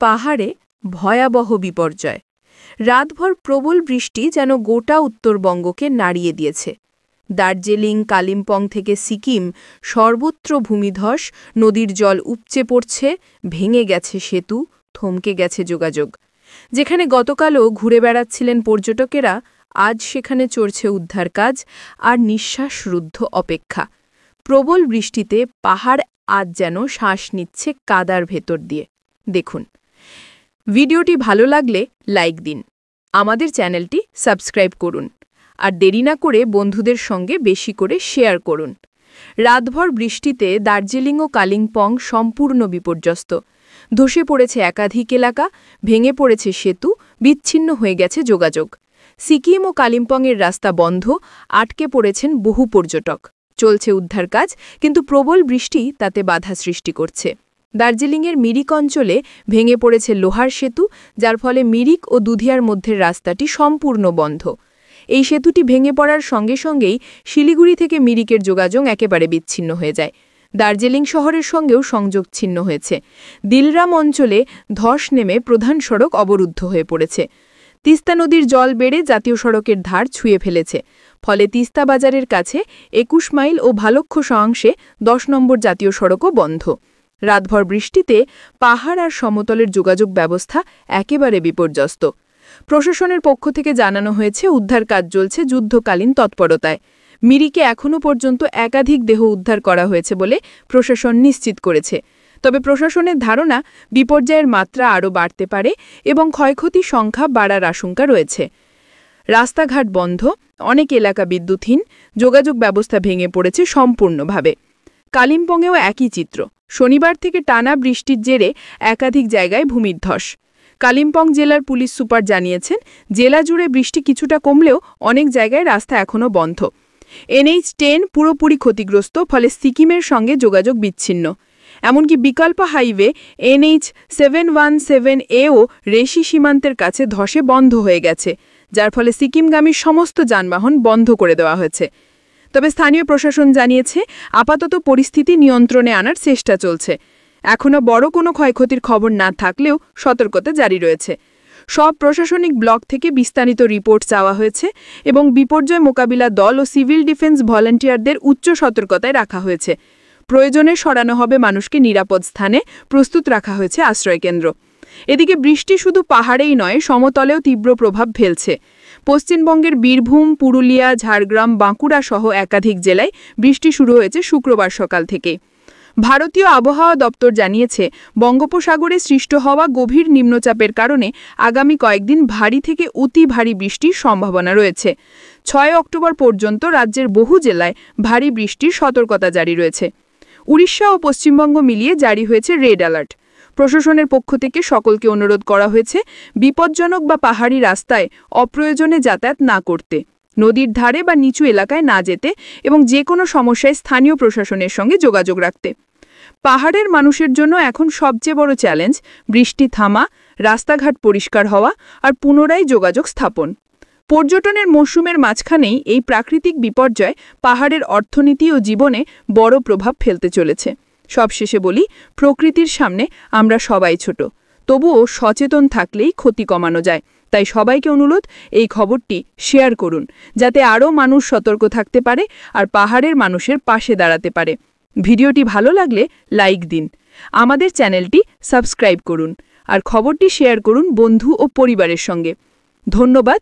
পাহাড়ে ভয়াবহ বিপর্যয়। রাতভর প্রবল বৃষ্টি যেন গোটা উত্তরবঙ্গকে নাড়িয়ে দিয়েছে। দার্জিলিং, কালিম্পং থেকে সিকিম সর্বত্র ভূমিধস, নদীর জল উপচে পড়ছে, ভেঙে গেছে সেতু, থমকে গেছে যোগাযোগ। যেখানে গতকালও ঘুরে বেড়াচ্ছিলেন পর্যটকেরা, আজ সেখানে চলছে উদ্ধার কাজ আর নিঃশ্বাসরুদ্ধ অপেক্ষা। প্রবল বৃষ্টিতে পাহাড় আজ যেন শ্বাস নিচ্ছে কাদার ভেতর দিয়ে। দেখুন, ভিডিওটি ভালো লাগলে লাইক দিন, আমাদের চ্যানেলটি সাবস্ক্রাইব করুন, আর দেরি না করে বন্ধুদের সঙ্গে বেশি করে শেয়ার করুন। রাতভর বৃষ্টিতে দার্জিলিং ও কালিম্পং সম্পূর্ণ বিপর্যস্ত। ধসে পড়েছে একাধিক এলাকা, ভেঙে পড়েছে সেতু, বিচ্ছিন্ন হয়ে গেছে যোগাযোগ। সিকিম ও কালিম্পংয়ের রাস্তা বন্ধ, আটকে পড়েছেন বহু পর্যটক। চলছে উদ্ধার কাজ, কিন্তু প্রবল বৃষ্টি তাতে বাধা সৃষ্টি করছে। দার্জিলিংয়ের মিরিক অঞ্চলে ভেঙে পড়েছে লোহার সেতু, যার ফলে মিরিক ও দুধিয়ার মধ্যের রাস্তাটি সম্পূর্ণ বন্ধ। এই সেতুটি ভেঙে পড়ার সঙ্গে সঙ্গেই শিলিগুড়ি থেকে মিরিকের যোগাযোগ একেবারে বিচ্ছিন্ন হয়ে যায়। দার্জিলিং শহরের সঙ্গেও সংযোগ ছিন্ন হয়েছে। দিলরাম অঞ্চলে ধস নেমে প্রধান সড়ক অবরুদ্ধ হয়ে পড়েছে। তিস্তা নদীর জল বেড়ে জাতীয় সড়কের ধার ছুঁয়ে ফেলেছে। ফলে তিস্তা বাজারের কাছে ২১ মাইল ও ভালক্ষ অংশে ১০ নম্বর জাতীয় সড়কও বন্ধ। রাতভর বৃষ্টিতে পাহাড় আর সমতলের যোগাযোগ ব্যবস্থা একেবারে বিপর্যস্ত। প্রশাসনের পক্ষ থেকে জানানো হয়েছে, উদ্ধার কাজ চলছে যুদ্ধকালীন তৎপরতায়। মিরিকে এখনও পর্যন্ত একাধিক দেহ উদ্ধার করা হয়েছে বলে প্রশাসন নিশ্চিত করেছে। তবে প্রশাসনের ধারণা, বিপর্যয়ের মাত্রা আরও বাড়তে পারে এবং ক্ষয়ক্ষতির সংখ্যা বাড়ার আশঙ্কা রয়েছে। রাস্তাঘাট বন্ধ, অনেক এলাকা বিদ্যুৎহীন, যোগাযোগ ব্যবস্থা ভেঙে পড়েছে সম্পূর্ণভাবে। কালিম্পংয়েও একই চিত্র। শনিবার থেকে টানা বৃষ্টির জেরে একাধিক জায়গায় ভূমিধস। কালিম্পং জেলার পুলিশ সুপার জানিয়েছেন, জেলা জুড়ে বৃষ্টি কিছুটা কমলেও অনেক জায়গায় রাস্তা এখনও বন্ধ। NH-10 পুরোপুরি ক্ষতিগ্রস্ত, ফলে সিকিমের সঙ্গে যোগাযোগ বিচ্ছিন্ন। এমনকি বিকল্প হাইওয়ে NH-717A-ও রেশি সীমান্তের কাছে ধসে বন্ধ হয়ে গেছে, যার ফলে সিকিমগামী সমস্ত যানবাহন বন্ধ করে দেওয়া হয়েছে। তবে স্থানীয় প্রশাসন জানিয়েছে, আপাতত পরিস্থিতি নিয়ন্ত্রণে আনার চেষ্টা চলছে। এখনও বড় কোনো ক্ষয়ক্ষতির খবর না থাকলেও সতর্কতা জারি রয়েছে। সব প্রশাসনিক ব্লক থেকে বিস্তারিত রিপোর্ট চাওয়া হয়েছে এবং বিপর্যয় মোকাবিলা দল ও সিভিল ডিফেন্স ভলান্টিয়ারদের উচ্চ সতর্কতায় রাখা হয়েছে। প্রয়োজনে সরানো হবে মানুষকে নিরাপদ স্থানে, প্রস্তুত রাখা হয়েছে আশ্রয়কেন্দ্র। এদিকে বৃষ্টি শুধু পাহাড়েই নয়, সমতলেও তীব্র প্রভাব ফেলছে। পশ্চিমবঙ্গের বীরভূম, পুরুলিয়া, ঝাড়গ্রাম, বাঁকুড়া সহ একাধিক জেলায় বৃষ্টি শুরু হয়েছে শুক্রবার সকাল থেকে। ভারতীয় আবহাওয়া দপ্তর জানিয়েছে, বঙ্গোপসাগরে সৃষ্ট হওয়া গভীর নিম্নচাপের কারণে আগামী কয়েকদিন ভারী থেকে অতি ভারী বৃষ্টির সম্ভাবনা রয়েছে। ৬ অক্টোবর পর্যন্ত রাজ্যের বহু জেলায় ভারী বৃষ্টির সতর্কতা জারি রয়েছে। উড়িষ্যা ও পশ্চিমবঙ্গ মিলিয়ে জারি হয়েছে রেড অ্যালার্ট। প্রশাসনের পক্ষ থেকে সকলকে অনুরোধ করা হয়েছে, বিপজ্জনক বা পাহাড়ি রাস্তায় অপ্রয়োজনে যাতায়াত না করতে, নদীর ধারে বা নিচু এলাকায় না যেতে এবং যে কোনো সমস্যায় স্থানীয় প্রশাসনের সঙ্গে যোগাযোগ রাখতে। পাহাড়ের মানুষের জন্য এখন সবচেয়ে বড় চ্যালেঞ্জ বৃষ্টি থামা, রাস্তাঘাট পরিষ্কার হওয়া আর পুনরায় যোগাযোগ স্থাপন। পর্যটনের মরশুমের মাঝখানেই এই প্রাকৃতিক বিপর্যয় পাহাড়ের অর্থনীতি ও জীবনে বড় প্রভাব ফেলতে চলেছে। সবশেষে বলি, প্রকৃতির সামনে আমরা সবাই ছোট, তবুও সচেতন থাকলেই ক্ষতি কমানো যায়। তাই সবাইকে অনুরোধ, এই খবরটি শেয়ার করুন, যাতে আরও মানুষ সতর্ক থাকতে পারে আর পাহাড়ের মানুষের পাশে দাঁড়াতে পারে। ভিডিওটি ভালো লাগলে লাইক দিন, আমাদের চ্যানেলটি সাবস্ক্রাইব করুন আর খবরটি শেয়ার করুন বন্ধু ও পরিবারের সঙ্গে। ধন্যবাদ।